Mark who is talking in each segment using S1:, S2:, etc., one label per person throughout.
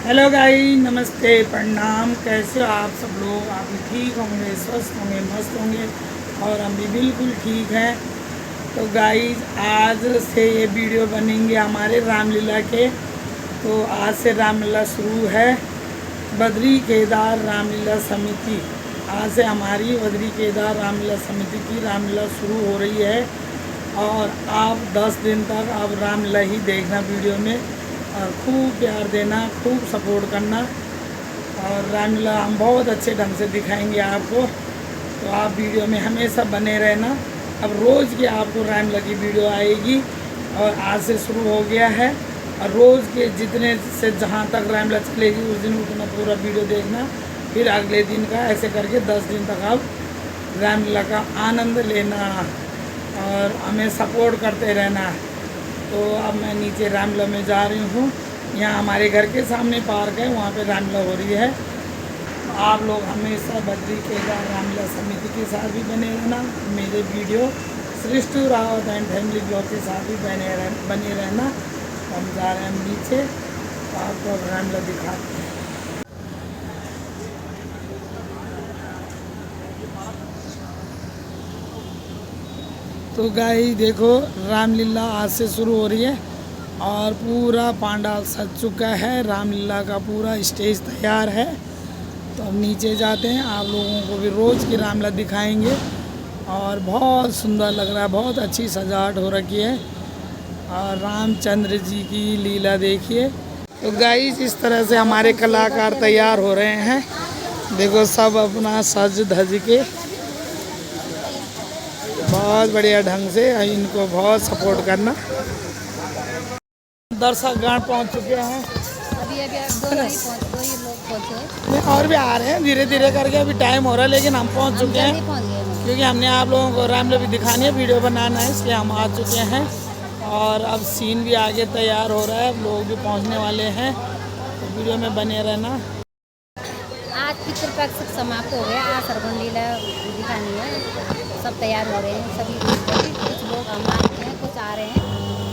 S1: Hello guys, नमस्ते, प्रणाम। कैसे हो आप सब लोग? आप भी ठीक होंगे, स्वस्थ होंगे, मस्त होंगे और हम भी बिल्कुल ठीक हैं। तो गाइस, आज से ये वीडियो बनेंगे हमारे रामलीला के। तो आज से रामलीला शुरू है। बद्री केदार रामलीला समिति, आज से हमारी बद्री केदार रामलीला समिति की रामलीला शुरू हो रही है। और आप 10 दिन तक आप रामलीला ही देखना वीडियो में, और खूब प्यार देना, खूब सपोर्ट करना। और रामलीला हम बहुत अच्छे ढंग से दिखाएंगे आपको, तो आप वीडियो में हमेशा बने रहना। अब रोज़ की आपको रामलीला की वीडियो आएगी, और आज से शुरू हो गया है। और रोज़ के जितने से जहाँ तक रामलीला चलेगी उस दिन उतना पूरा वीडियो देखना, फिर अगले दिन का, ऐसे करके 10 दिन तक आप रामलीला का आनंद लेना और हमें सपोर्ट करते रहना। तो अब मैं नीचे रामलीला में जा रही हूँ। यहाँ हमारे घर के सामने पार्क है, वहाँ पे रामलीला हो रही है। आप लोग हमेशा बद्री केदार रामलीला समिति के साथ भी बने रहना, मेरे video Srishti Rawat and family blog के साथ भी बने रहना। हम जा रहे हैं नीचे, तो आपको अब रामलीला दिखाते हैं। तो गाइस देखो, रामलीला आज से शुरू हो रही है और पूरा पांडाल सज चुका है। रामलीला का पूरा स्टेज तैयार है। तो अब नीचे जाते हैं, आप लोगों को भी रोज़ की रामलीला दिखाएंगे। और बहुत सुंदर लग रहा है, बहुत अच्छी सजावट हो रखी है। और रामचंद्र जी की लीला देखिए। तो गाइस, इस तरह से हमारे कलाकार तैयार हो रहे हैं। देखो, सब अपना सज धज के बहुत बढ़िया ढंग से, इनको बहुत सपोर्ट करना। दर्शकगण पहुंच चुके हैं।
S2: अभी दो ही लोग पहुंचे,
S1: और भी आ रहे हैं धीरे धीरे करके। अभी टाइम हो रहा है, लेकिन हम पहुंच चुके हैं, क्योंकि हमने आप लोगों को रामलीला भी दिखानी है, वीडियो बनाना है, इसलिए हम आ चुके हैं। और अब सीन भी आगे तैयार हो रहा है, लोग भी पहुँचने वाले हैं, तो वीडियो में बने रहना।
S2: आज पितृपक्ष समाप्त हो गया, आज श्रवण लीला दिखानी है। सब तैयार हो रहे हैं, सभी कुछ लोग हम आ रहे हैं, कुछ आ रहे हैं।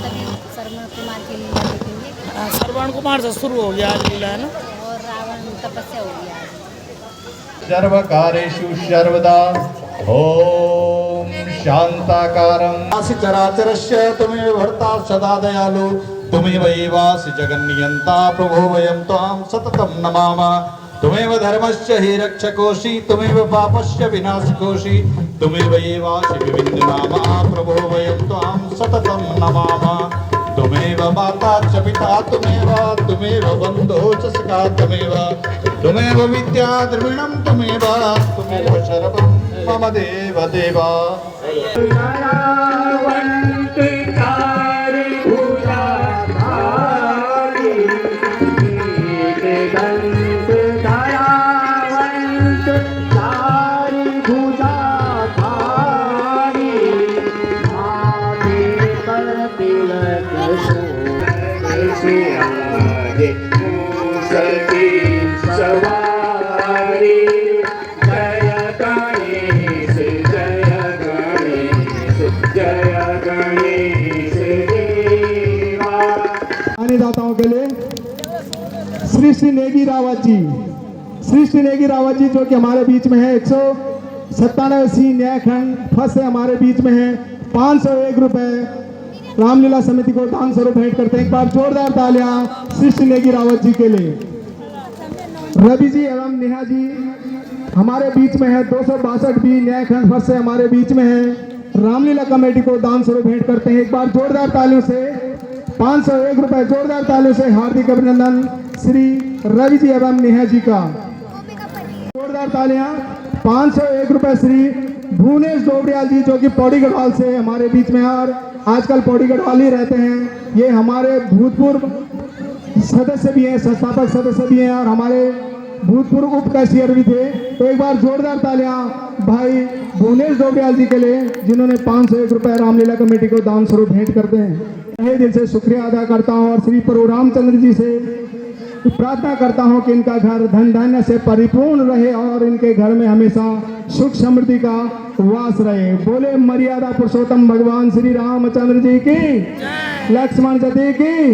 S2: सभी श्रवण कुमार की लीला देखेंगे।
S1: श्रवण कुमार से शुरू हो गया आज लीला, है ना।
S2: और रावण तपस्या हो गया आज।
S3: सर्वकारेषु सर्वदा ओम शांताकारं चराचरस्य त्वमेव भर्ता सदा दयालु त्वमेव एवासि जगन्नियन्ता प्रभो वयं त्वां सततं नमामः। त्वमेव धर्मस्य हि रक्षकोषि त्वमेव पापस्य विनाशकोषि त्वमेव एवासि विभिन्ननामा प्रभो वयं त्वां सततं नमामः। त्वमेव माता च पिता त्वमेव बन्धो च सखा त्वमेव विद्या द्रविणं त्वमेव सर्वं मम देव देवा।
S4: दाताओं के लिए सृष्टि नेगी रावत जी, सृष्टि नेगी रावत जी जो कि हमारे बीच में है। 197 सी न्यायखंड फर्स्ट से हमारे बीच में है। 501 रुपए रामलीला समिति को दान स्वरूप भेंट करते हैं। एक बार जोरदार तालियां सृष्टि नेगी रावत जी के लिए। रवि जी एवं नेहा जी हमारे बीच में है। 262 बी न्यायखंड फर्स्ट से हमारे बीच में है। रामलीला कमेटी को दान स्वरूप भेंट करते हैं। एक बार जोरदार तालियों से 501 रुपए जोरदार तालियों से हार्दिक अभिनंदन श्री रवि जी एवं नेहा जी का। जोरदार तालियां 501 रुपए श्री भुवनेश डोबरियाल जी जो कि पौड़ी गढ़वाल से हमारे बीच में, और आजकल पौड़ी गढ़वाल ही रहते हैं। ये हमारे भूतपूर्व सदस्य भी हैं, संस्थापक सदस्य भी हैं, और हमारे भूतपूर्व उप कैशियर भी थे। तो एक बार जोरदार तालियां भाई भुवनेश डोबरियाल जी के लिए, जिन्होंने 501 रुपए रामलीला कमेटी को दान स्वरूप भेंट करते हैं। दिल से शुक्रिया अदा करता हूं और श्री प्रभु रामचंद्र जी से प्रार्थना करता हूं कि इनका घर धन धान्य से परिपूर्ण रहे और इनके घर में हमेशा सुख समृद्धि का वास रहे। बोले मर्यादा पुरुषोत्तम भगवान श्री रामचंद्र जी की, लक्ष्मण जी की।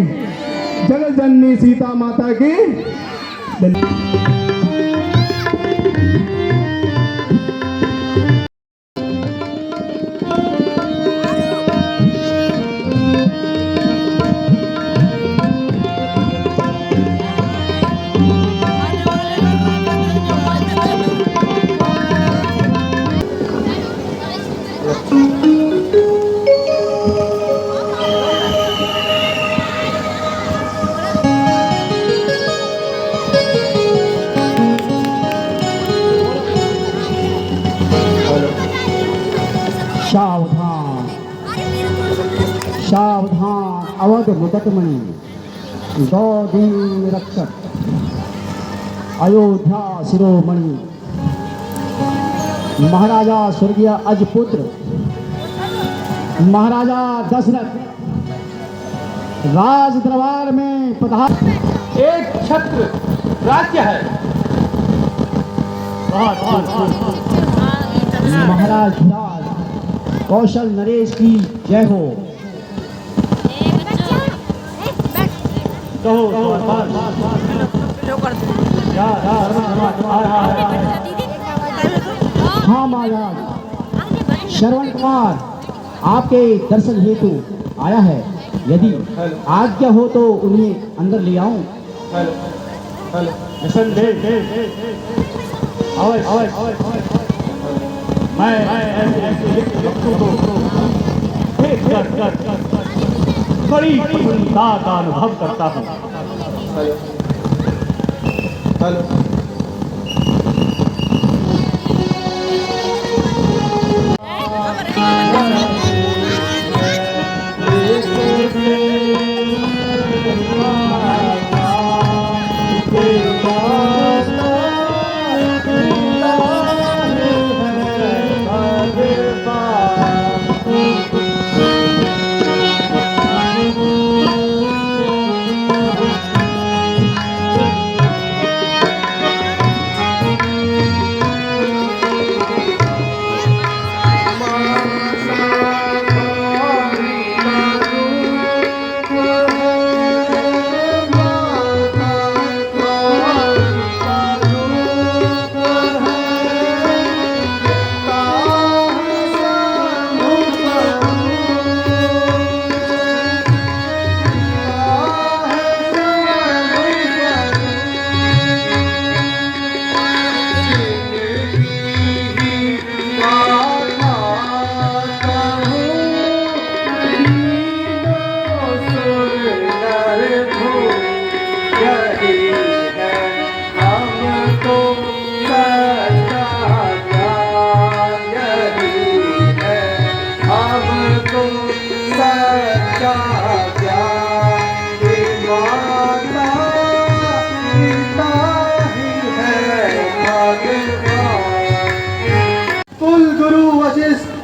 S4: जगत जननी सीता माता की जय। सावधान सावधान अवध मुकटमणि दो दिन रक्षक अयोध्या शिरोमणि महाराजा स्वर्गीय अजपुत्र महाराजा दशरथ राज दरबार में पधार। एक छत्र राज्य है। महाराज कौशल नरेश की जय हो। हाँ महाराज श्रवण कुमार आपके दर्शन हेतु आया है। यदि आज्ञा हो तो उन्हें अंदर ले आऊं। मैं बड़ी प्रसन्नता का अनुभव करता हूँ।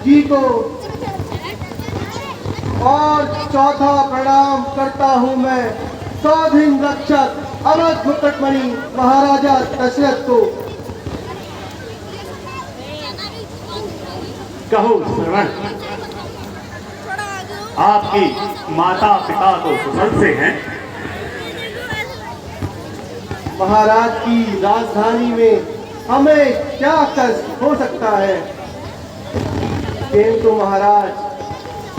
S4: जी को और चौथा प्रणाम करता हूँ मैं स्वाधीन रक्षक अवध मुकुटमणि महाराजा दशरथ को।
S5: कहो श्रवण, आपकी माता पिता तो कुशल से हैं?
S4: महाराज की राजधानी में हमें क्या कष्ट हो सकता है, किंतु महाराज।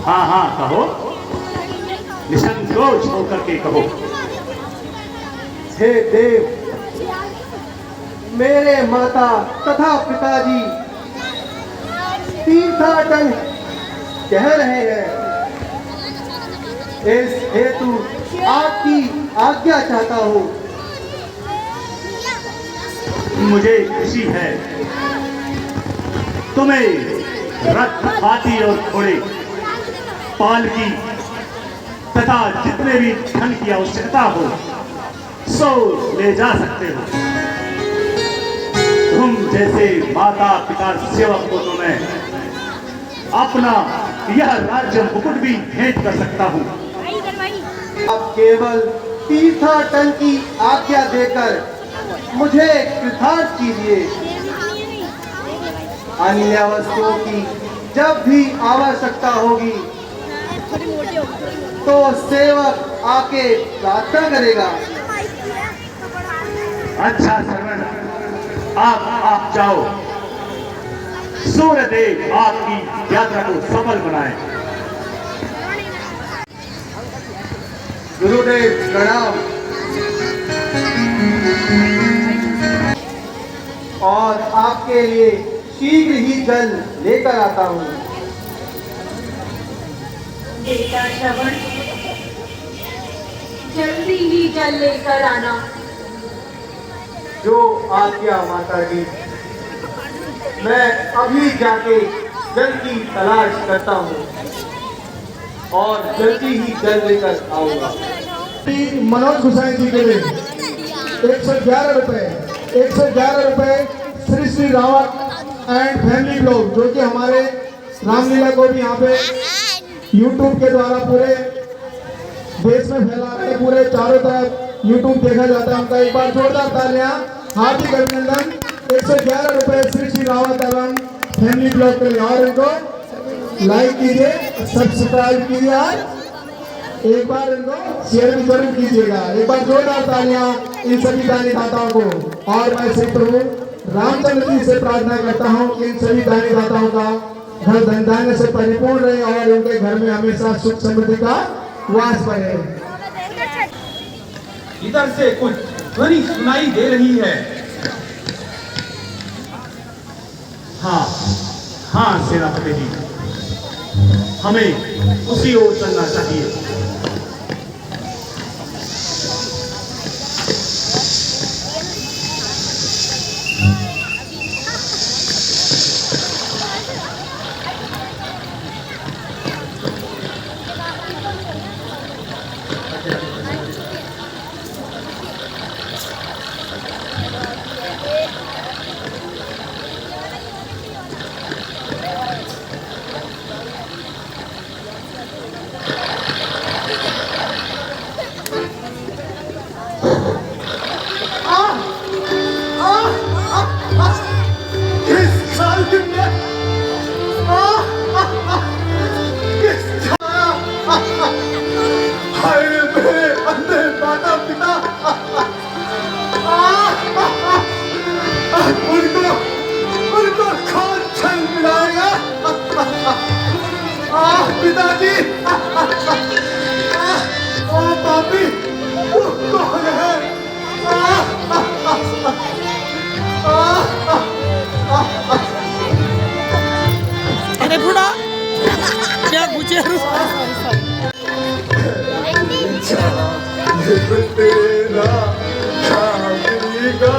S5: हाँ हाँ कहो, निसंकोच होकर के कहो।
S4: हे देव, मेरे माता तथा पिताजी तीर्थाटन कह रहे हैं, इस हेतु आपकी आज्ञा चाहता हूँ।
S5: मुझे खुशी है तुम्हें रथ, हाथी और घोड़े, पालकी तथा जितने भी धन की आवश्यकता हो सो ले जा सकते हो। तुम जैसे माता पिता सेवक को तो मैं अपना यह राज्य मुकुट भी भेंट कर सकता हूँ।
S4: अब केवल तीर्थाटन की आज्ञा देकर मुझे कृतार्थ कीजिए। अन्य वस्तुओं की जब भी आवश्यकता होगी
S6: तो सेवक आके प्रार्थना करेगा।
S5: अच्छा श्रवण, आप जाओ, सूर्यदेव आपकी यात्रा को सफल बनाए।
S6: गुरुदेव प्रणाम। और आपके लिए शीघ्र ही जल लेकर आता हूँ।
S7: बेटा श्रवण, जल्दी ही जल लेकर आना।
S6: जो आज्ञा माता जी। मैं अभी जाके जल की तलाश करता हूँ और जल्दी ही जल लेकर आऊंगा।
S4: मनोज गुसाई जी के लिए 111 रुपए, 111 रुपए Shri Shri Rawat and family blog, जो कि हमारे रामलीला को भी यहाँ पे YouTube के द्वारा पूरे देश में फैला रहे, पूरे चारों तरफ YouTube देखा जाता है उनका। एक बार जोरदार तालियां, हार्दिक अभिनंदन। 111 रुपए श्री श्री रावत एवं फैमिली ब्लॉग के लिए। और इनको लाइक कीजिए, सब्सक्राइब कीजिए और एक बार इनको शेयर भी जरूर कीजिएगा। एक बार जोरदार तालियां इन सभी दानी दाताओं को। और मैं श्री प्रभु रामचंद्र जी से प्रार्थना करता हूँ कि इन सभी दानी दाताओं का घर धन धान्य से परिपूर्ण रहे और उनके घर में हमेशा सुख समृद्धि का वास बने।
S8: इधर से कुछ ध्वनि सुनाई दे रही है। हाँ सेनापति जी, हमें उसी ओर चलना चाहिए।
S6: पिताजी, ओ पापी, तू कौन है?
S1: अरे बुढ़ा क्या पूछे?
S6: तेरा शादी का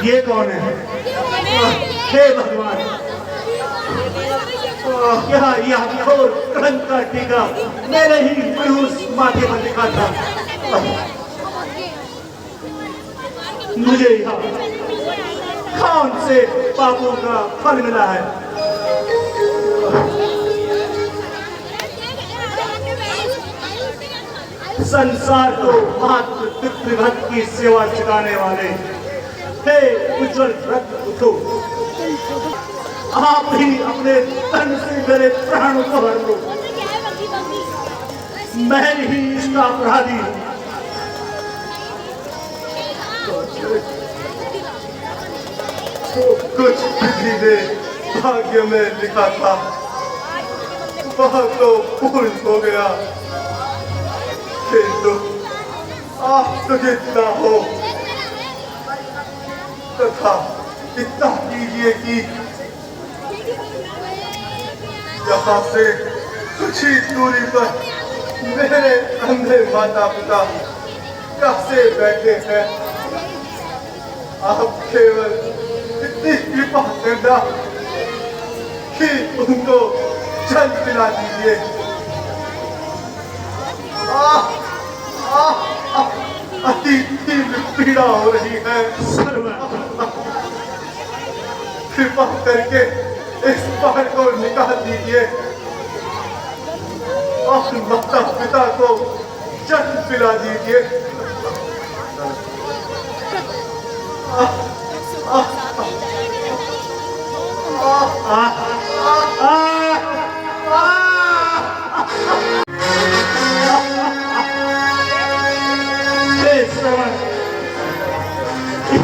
S5: ये कौन है? हे भगवान, क्या घोर कलंक का टीका मेरे ही मनहूस माथे पर लिखा था। मुझे यहाँ कौन से पापों का फल मिला है? संसार को मात्र पितृभक्त की सेवा सिखाने वाले हे उज्जवल रक्त उठो, आप ही अपने तन से मेरे प्राणों को हर लो। मैं ही इसका अपराधी हूं।
S6: कुछ विधि ने भाग्य में लिखा था वह तो पूर्ण हो गया, किंतु आप सुखित ना हो तथा इतना कीजिए कि यहाँ से कुछ ही दूरी पर मेरे अंधे माता पिता कैसे बैठे हैं, आप केवल इतनी कृपा करना कि उनको जल पिला दीजिए। अति तीव्र पीड़ा हो रही है, कृपा करके इस बार को निकाल दीजिए और माता पिता को जल पिला दीजिए।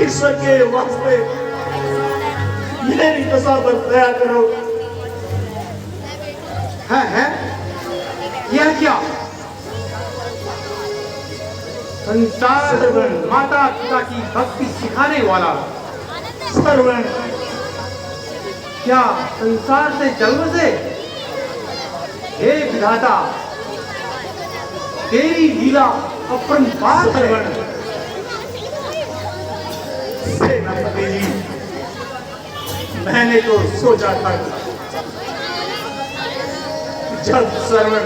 S5: ईश्वर के वास्ते मेरी दशा पर दया करो।
S8: है यह क्या? संसार माता पिता की भक्ति सिखाने वाला
S5: सर्वण
S8: क्या संसार से जन्म से? हे विधाता, तेरी लीला अपरंपार है।
S5: सेनापति जी, मैंने तो सोचा था जब श्रवण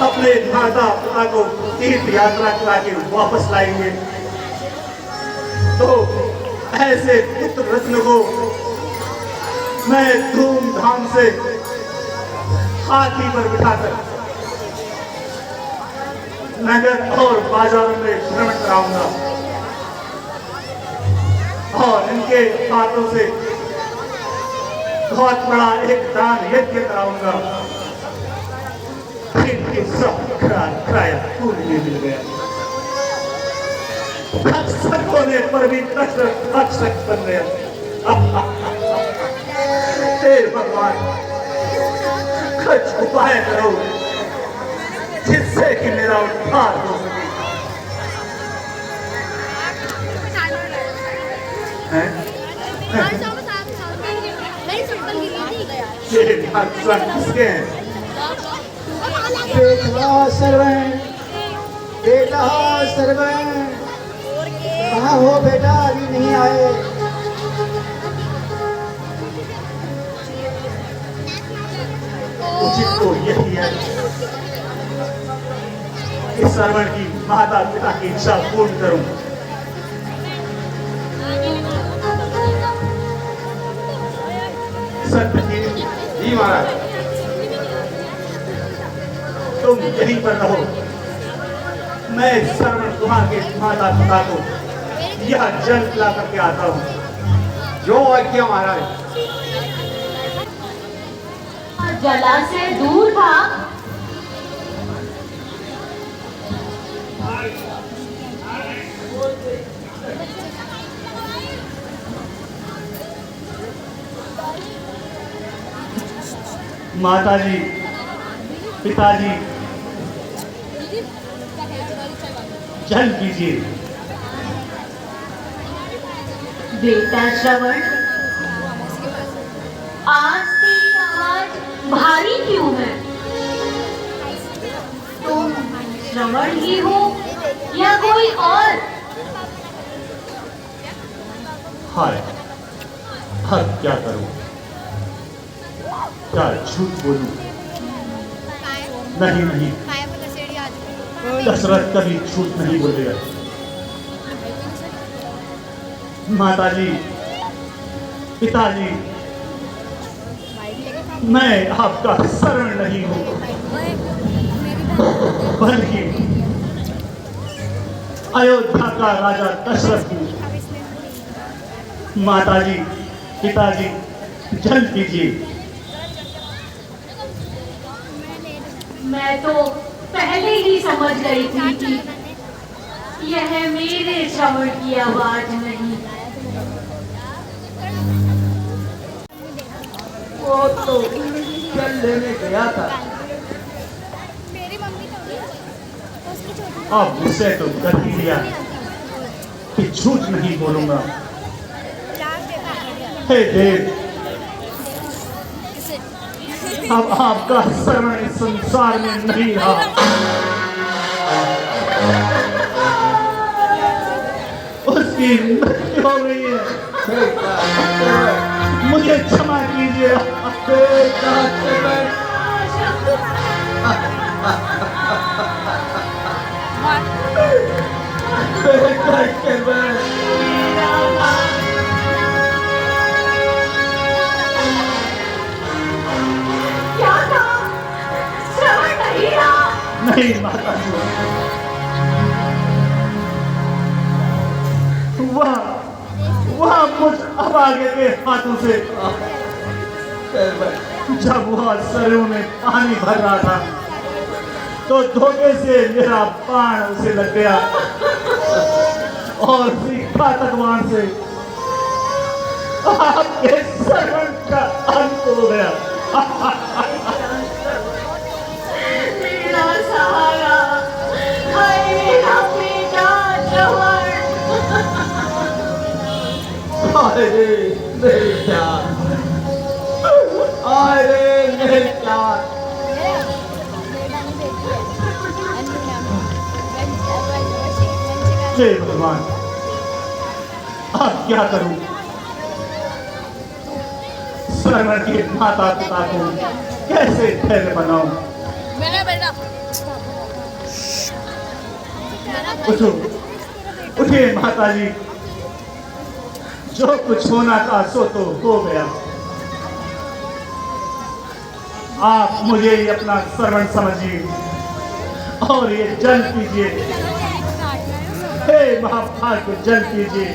S5: अपने माता पिता को तीर्थ यात्रा करा के वापस लाएंगे तो ऐसे पुत्र रत्न को मैं धूमधाम से हाथी पर बिठाकर नगर और बाजारों में भ्रमण कराऊंगा और इनके हाथों से बहुत बड़ा एक दान यज्ञ कराऊंगा। इनके सब किराया पूर्ण मिल गया। भक्षकों ने पर भी भक्षक बन गया। हे भगवान, कुछ उपाय करो जिससे कि मेरा उद्धार हो सके। ये भक्षक किसके हैं?
S4: बेटा सर्वण, बेटा सर्वण, कहाँ हो बेटा? अभी नहीं आए।
S5: उचित तो यही है कि श्रवण की माता पिता की इच्छा पूर्ण करूं। सत्यजीत
S8: जी महाराज,
S5: तुम यहीं पर रहो, मैं श्रवण कुमार के माता पिता को यह जल पिला करके आता हूँ।
S8: जो आज्ञा महाराज।
S7: जला से दूर था।
S5: माताजी, पिताजी, जल पीजिए।
S7: बेटा श्रवण, आज तेरी आवाज भारी क्यों है? तुम श्रवण ही हो या कोई और?
S5: हाय, अब क्या करूं? क्या झूठ बोलूं? नहीं, दशरथ कभी झूठ नहीं बोलेगा। माताजी, पिताजी, मैं आपका शरण नहीं हूं, बल्कि अयोध्या का राजा दशरथ हूँ। माताजी, पिताजी, जल कीजिए।
S7: मैं तो पहले ही समझ गई थी कि यह मेरे श्रवण की आवाज नहीं।
S6: वो तो जल लेने गया था।
S5: अब उसे तो कर ही दिया कि झूठ नहीं बोलूंगा। हे देव, अब आपका शरण इस संसार में नहीं रहा। उसकी मृत्यु हो गई है। मुझे क्षमा कीजिए।
S7: क्या था? श्रवण नहीं रहा।
S5: नहीं माता जी, वह मुझ अभागे के हाथों से जब वह सरयू में पानी भर रहा था तो धोखे से मेरा बाण उसे लग गया और सीखा तकवान से आपके श्रवण का अंत हो गया।
S7: मेरा सहारा, हाय मेरा बेटा श्रवण।
S6: अरे मेरी जान, अरे मेरी जान।
S5: जय भगवान, अब क्या करूं? श्रवण के माता पिता को कैसे धैर्य बनाऊं? उठो, उठिए माता जी, जो कुछ होना था सो तो हो गया। आप मुझे ही अपना श्रवण समझिए और ये जल कीजिए। हे महाभाग्य, जल कीजिए।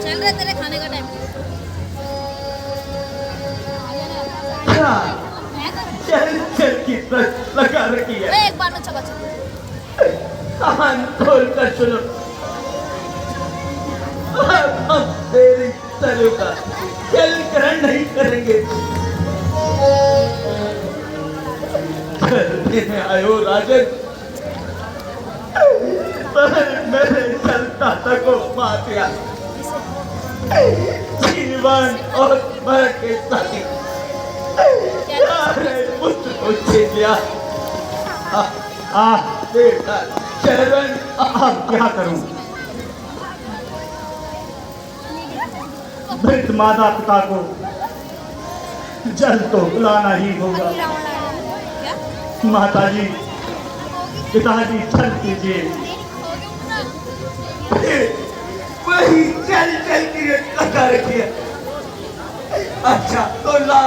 S2: चल रहा तेरे खाने का टाइम।
S6: चल चल की लगा रखी है।
S2: एक बार में चबा
S6: कान खोल कर सुनो। हम तेरी तरह का जल ग्रहण नहीं करेंगे। करने आयो राजन, मेरे जलदाता को मार दिया। जीवन और मरण के साथ पुत्र को छीन लिया। बेटा चरण,
S5: अब क्या करूं? मृत माता पिता को जल तो बुलाना ही होगा। माता जी, पिताजी, जल कीजिए।
S6: वही चल चल की लगा रखी है। अच्छा तो ला।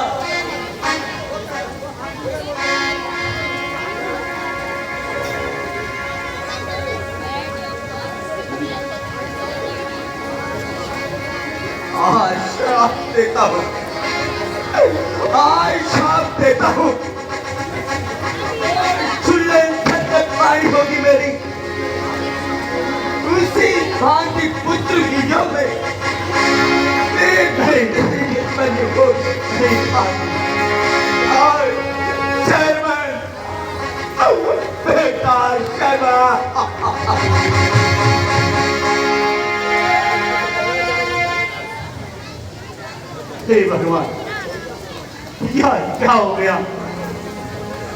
S6: आज श्राप देता हूँ, आज श्राप देता हूँ। चुल्ले तक पाई होगी मेरी, उसी भांति पुत्र की जो में एक बनी हो नहीं पाई। और शर्मन, बेटा शर्मा।
S5: हे भगवान, यह क्या हो गया?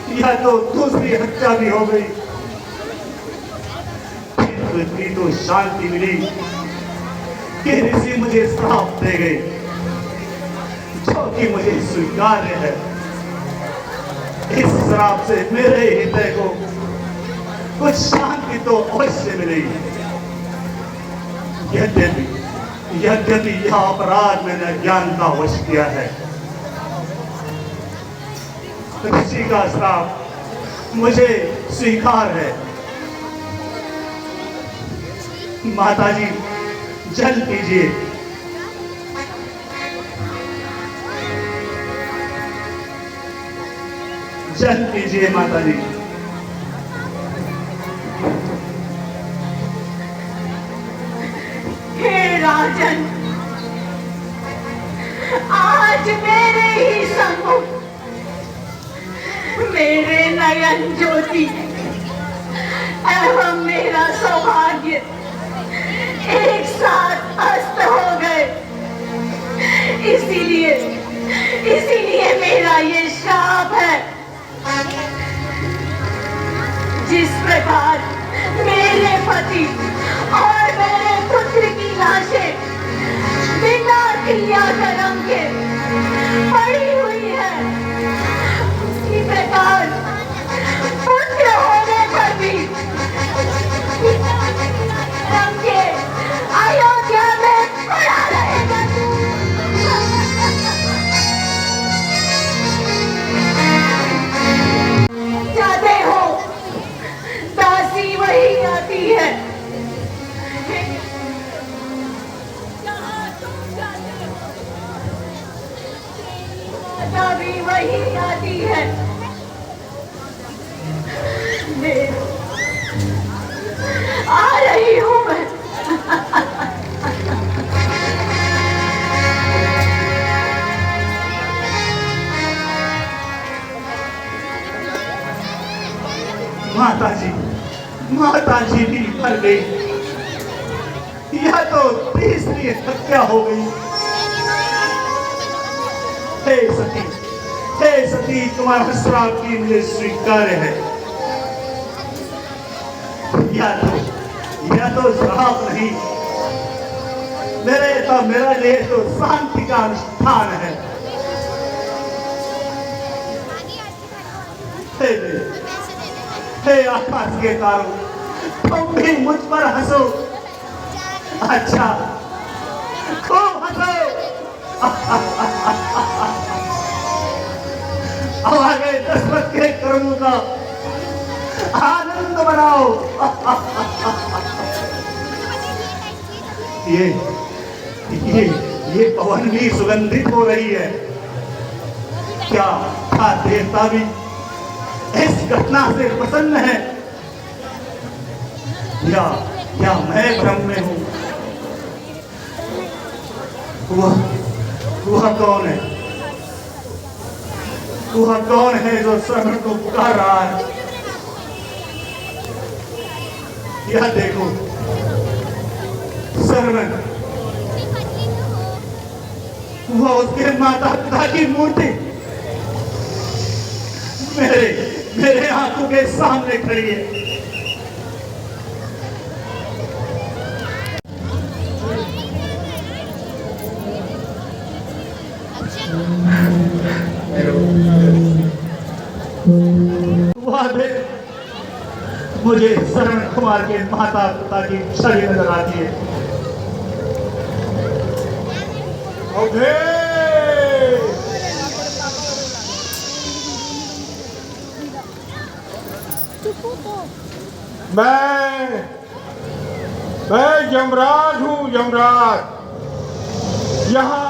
S5: यह तो दूसरी हत्या भी हो गई। इतनी तो शांति मिली कि ऋषि मुझे श्राप दे गए, जो कि मुझे स्वीकार्य है। इस श्राप से मेरे हृदय को कुछ शांति तो अवश्य मिलेगी। यद्यपि यह अपराध मैंने अज्ञानता वश किया है। ऋषि का श्राप मुझे स्वीकार है। माता जी जल पीजिए। जल पीजिए माता जी।
S7: हे राजन, आज मेरे ही सम्मुख मेरे नयन ज्योति एवं मेरा सौभाग्य एक साथ अस्त हो गए। इसीलिए मेरा ये श्राप है। जिस प्रकार मेरे पति और मेरे पुत्र की लाशें बिना क्रियाकर्म के पड़ी हुई है, उसी प्रकार पुत्र होने पर भी बिना क्रियाकर्म के अयोध्या में पड़ा रहेगा। जाते हो, दासी वही आती है। माता भी वही आती है। आ रही हूँ मैं।
S5: माता जी भी मर गई। यह तो तीसरी हत्या हो गई। हे सती तुम्हारा श्राप की मुझे स्वीकार है। यह तो श्राप नहीं, मेरा लिए तो शांति का अनुष्ठान है। हे आकाश के तारों, तुम भी मुझ पर हंसो। अच्छा, खूब हंसो। अब आगे दशरथ के कर्मों का आनंद बनाओ। ये पवन भी सुगंधित हो रही है। क्या देवता भी इस घटना से प्रसन्न है, या मैं भ्रम में हूं? वह कौन है? वह कौन है जो श्रवण को पुकार रहा है? यह देखो श्रवण, वह उसके माता पिता की मूर्ति मेरे आंखों के सामने खड़ी है। मुझे शरण कुमार के माता पिता की छवि नजर आती है।
S9: मैं यमराज हूँ, यमराज। यहाँ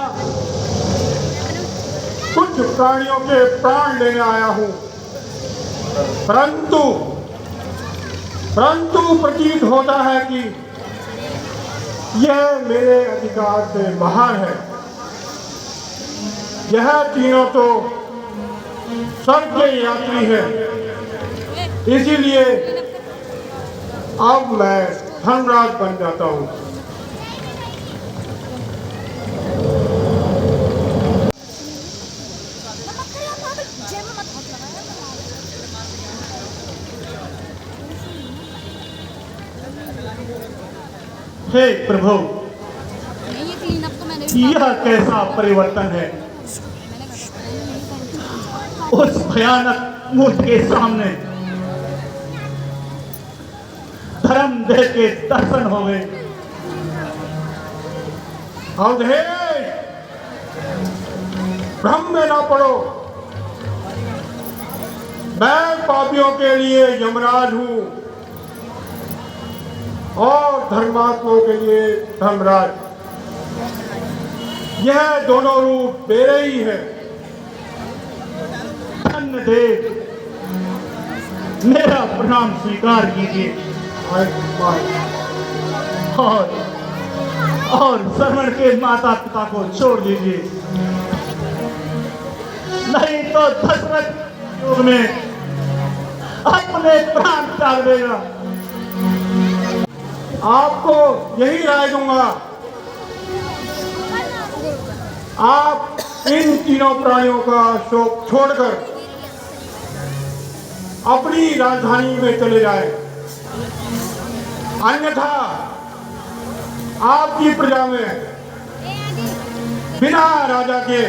S9: कुछ प्राणियों के प्राण लेने आया हूँ, परंतु प्रतीत होता है कि यह मेरे अधिकार से बाहर है। यह तीनों तो स्वर्ग के यात्री हैं, इसीलिए अब मैं धर्मराज बन जाता हूँ।
S5: हे प्रभु, यह कैसा परिवर्तन है? उस भयानक मूर्ति के सामने धर्म देह के दर्शन हो गए।
S9: अवधेश, भ्रम में ना पड़ो। मैं पापियों के लिए यमराज हूँ और धर्मात्माओं के लिए धर्मराज। यह दोनों रूप मेरे ही है। धन्य देव, मेरा प्रणाम स्वीकार कीजिए और श्रवण के माता पिता को छोड़ दीजिए, नहीं तो दशरथ युग में अपने प्राण त्याग देगा। आपको यही राय दूंगा, आप इन तीनों प्राणियों का शोक छोड़कर अपनी राजधानी में चले जाएं, अन्यथा आपकी प्रजा में बिना राजा के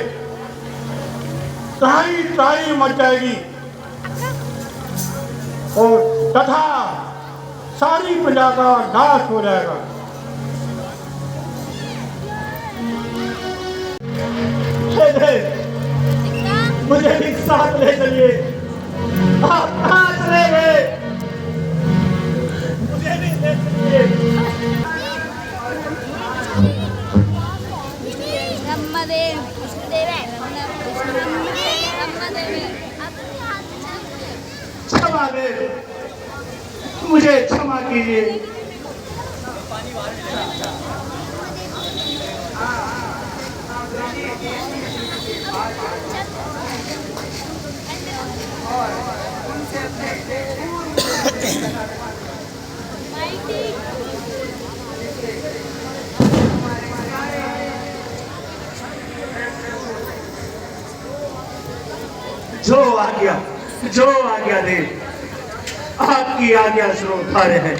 S9: तहाई तहाई मच जाएगी और तथा सारी प्रजा का नाश हो जाएगा। मुझे एक साथ ले चलिए। आप कहाँ चले गए? मुझे भी ले चलिए। क्षमा देव, मुझे क्षमा कीजिए।
S5: जो आज्ञा दे, आपकी आज्ञा श्रोतार्य है।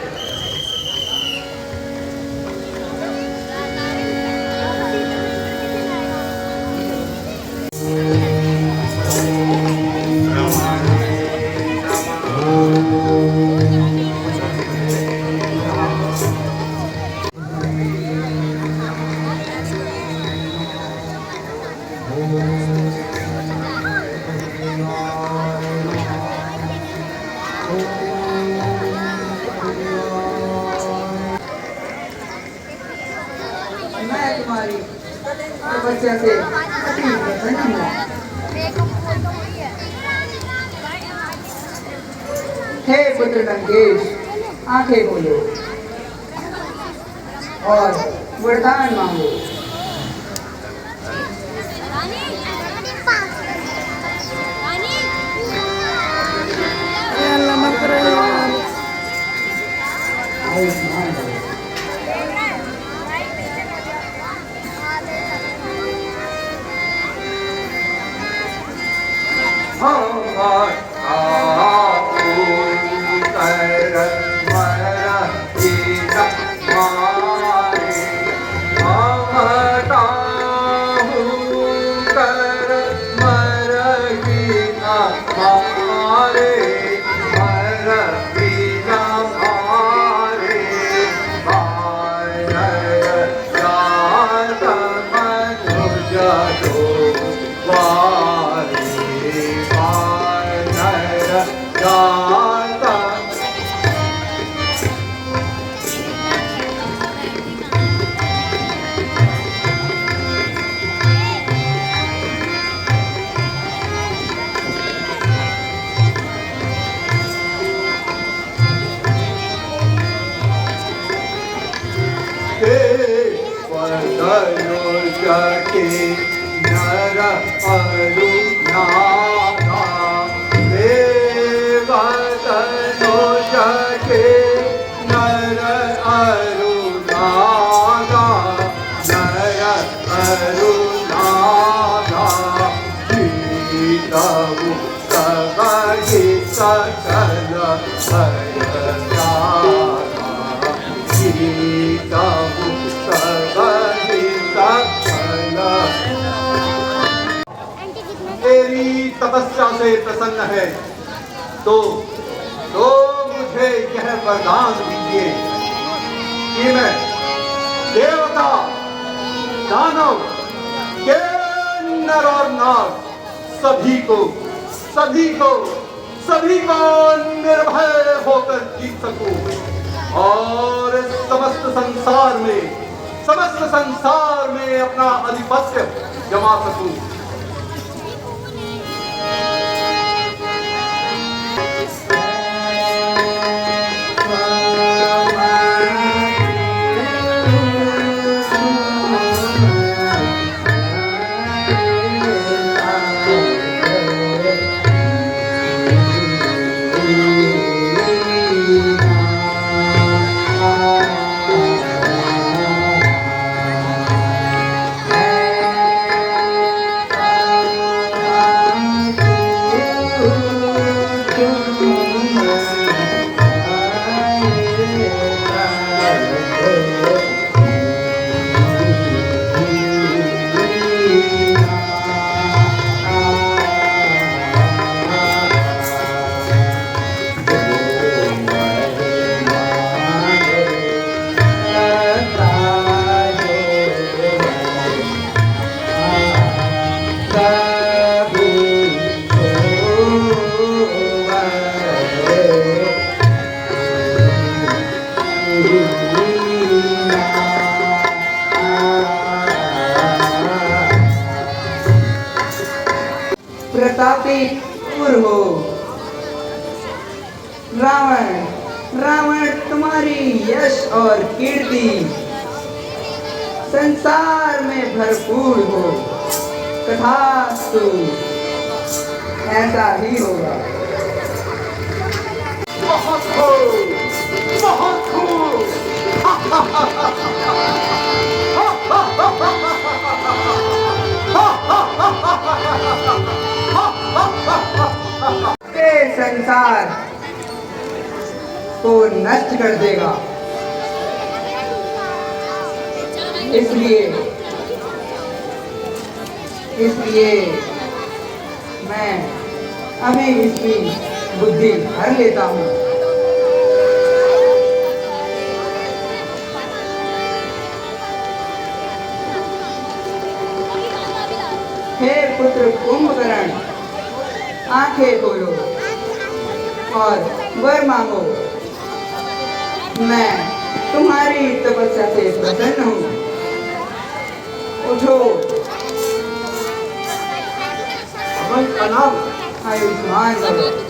S10: तपस्या से अति प्रसन्न हुआ। हे पुत्र लंकेश, आंखें खोलो और वरदान मांगो। आयुष्मान भव।
S3: तेरी तपस्या से प्रसन्न है तो मुझे यह वरदान दीजिए कि मैं देवता, दानव, के नर और नाग सभी को निर्भय होकर जीत सकूं और समस्त समस्त संसार में अपना आधिपत्य जमा सकूं।
S10: प्रतापी पुर हो रावण, रावण तुम्हारी यश और कीर्ति संसार में भरपूर हो। तथास्तु, ऐसा ही होगा।
S3: बहुत खूब, बहुत खूब।
S10: ये संसार को नष्ट कर देगा। इसलिए मैं अभी इसकी बुद्धि भर लेता हूँ। हे पुत्र कुंभकर्ण, आंखें खोलो और वर मांगो। मैं तुम्हारी तपस्या से प्रसन्न हूँ। उठो।
S3: अमन का नाम
S10: आयुष्मान भव।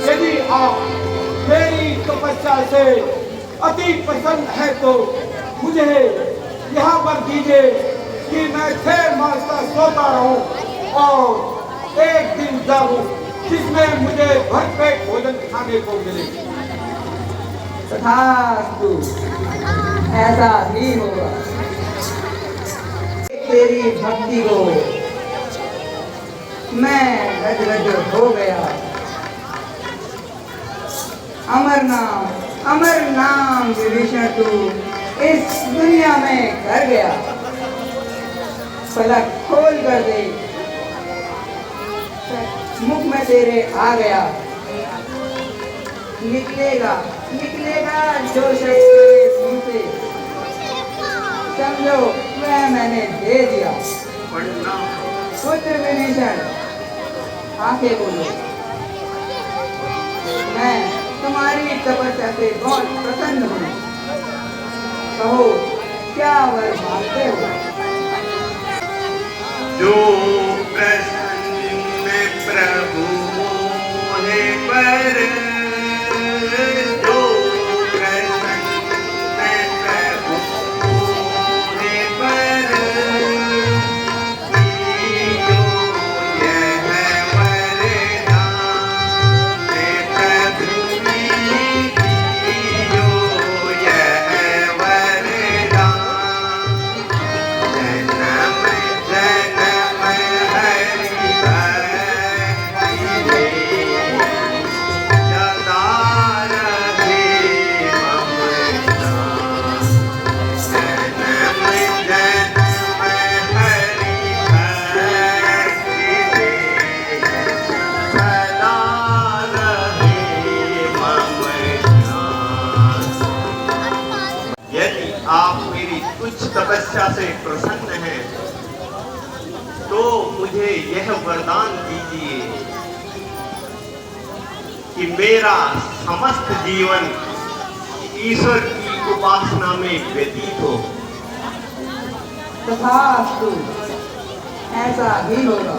S8: यदि आप मेरी तपस्या से अति प्रसन्न है तो मुझे यहाँ पर दीजिए कि मैं 6 मास तक सोता रहूं और एक दिन जाऊं जिसमें मुझे भरपेट भोजन खाने को मिले।
S10: तथास्तु, ऐसा ही होगा। तेरी भक्ति को मैं गदगद हो गया। अमर नाम विभीषण तू इस दुनिया में कर गया। पलक खोल कर दे, मुख में तेरे आ गया। निकलेगा जो शख्स तेरे मुंह से, समझो वह मैंने दे दिया।
S3: प्रणाम।
S10: पुत्र विभीषण, आके बोलो। मैं तुम्हारी तपस्या से बहुत प्रसन्न हूँ। कहो क्या वर मांगते हो?
S3: जो प्रसन्न प्रभु मोहे पर, जो प्रसन्न प्रभु मोहे पर, दीजो यह वरदान। प्रभु दीजो यह वरदान। जन्म जन्म हरि भक्ति में सदा रहे मम प्राण। जन्म जन्म हरि भक्ति में सदा रहे मम प्राण। यदि आप मेरी तुच्छ तपस्या से प्रसन्न हैं तो मुझे यह वरदान दीजिए कि मेरा समस्त जीवन ईश्वर की उपासना में व्यतीत हो।
S10: तथास्तु, ऐसा ही होगा।